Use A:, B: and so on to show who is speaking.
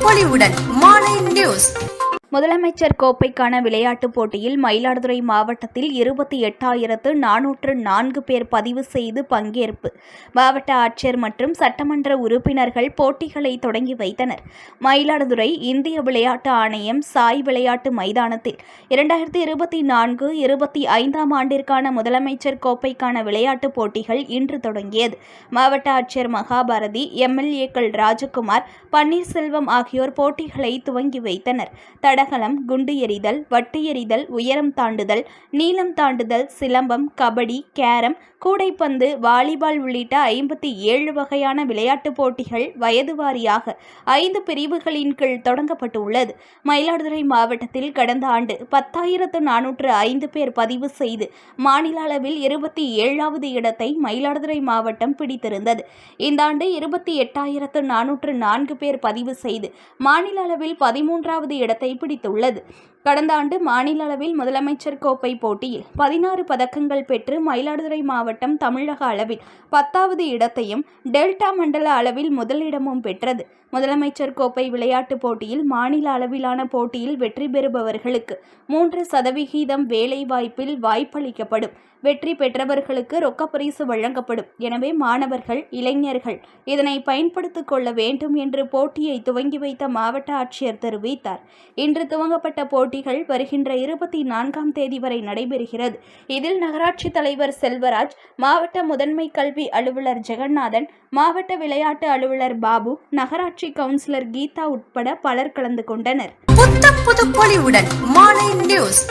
A: பொலிவுடன் மாலை நியூஸ்.
B: முதலமைச்சர் கோப்பைக்கான விளையாட்டுப் போட்டியில் மயிலாடுதுறை மாவட்டத்தில் 28,404 பேர் பதிவு செய்து பங்கேற்பு. மாவட்ட ஆட்சியர் மற்றும் சட்டமன்ற உறுப்பினர்கள் போட்டிகளை தொடங்கி வைத்தனர். மயிலாடுதுறை இந்திய விளையாட்டு ஆணையம் சாய் விளையாட்டு மைதானத்தில் 2024-25 ஆண்டிற்கான முதலமைச்சர் கோப்பைக்கான விளையாட்டுப் போட்டிகள் இன்று தொடங்கியது. மாவட்ட ஆட்சியர் மகாபாரதி, எம்எல்ஏக்கள் ராஜகுமார், பன்னீர்செல்வம் ஆகியோர் போட்டிகளை துவங்கி வைத்தனர். தடகளம், குண்டு எறிதல், வட்டு எறிதல், உயரம் தாண்டுதல், நீளம் தாண்டுதல், சிலம்பம், கபடி, கேரம், கூடைப்பந்து, வாலிபால் உள்ளிட்ட 57 வகையான விளையாட்டுப் போட்டிகள் வயது வாரியாக 5 பிரிவுகளின் கீழ் தொடங்கப்பட்டுள்ளது. மயிலாடுதுறை மாவட்டத்தில் கடந்த ஆண்டு 10,405 பேர் பதிவு செய்து மாநில அளவில் 27வது இடத்தை மயிலாடுதுறை மாவட்டம் பிடித்திருந்தது. இந்த ஆண்டு 28,404 பேர் பதிவு செய்து மாநில அளவில் 13வது இடத்தை பிடித்துள்ளது. கடந்த ஆண்டு மாநில அளவில் முதலமைச்சர் கோப்பை போட்டியில் 16 பதக்கங்கள் பெற்று மயிலாடுதுறை மாவட்டம் தமிழக அளவில் 10வது இடத்தையும், டெல்டா மண்டல அளவில் முதலிடமும் பெற்றது. முதலமைச்சர் கோப்பை விளையாட்டுப் போட்டியில் மாநில அளவிலான போட்டியில் வெற்றி பெறுபவர்களுக்கு 3% வேலை வாய்ப்பில் வாய்ப்பளிக்கப்படும். வெற்றி பெற்றவர்களுக்கு ரொக்கப்பரிசு வழங்கப்படும். எனவே மாணவர்கள், இளைஞர்கள் இதனை பயன்படுத்திக் கொள்ள வேண்டும் என்று போட்டியை துவங்கி வைத்த மாவட்ட ஆட்சியர் தெரிவித்தார். இன்று துவங்கப்பட்ட போட்டிகள் வருகின்ற 24ஆம் தேதி வரை நடைபெறுகிறது. இதில் நகராட்சி தலைவர் செல்வராஜ், மாவட்ட முதன்மை கல்வி அலுவலர் ஜெகநாதன், மாவட்ட விளையாட்டு அலுவலர் பாபு, நகராட்சி கவுன்சிலர் கீதா உட்பட பலர் கலந்து கொண்டனர்.
A: புது பொலிவுடன் மாலை நியூஸ்.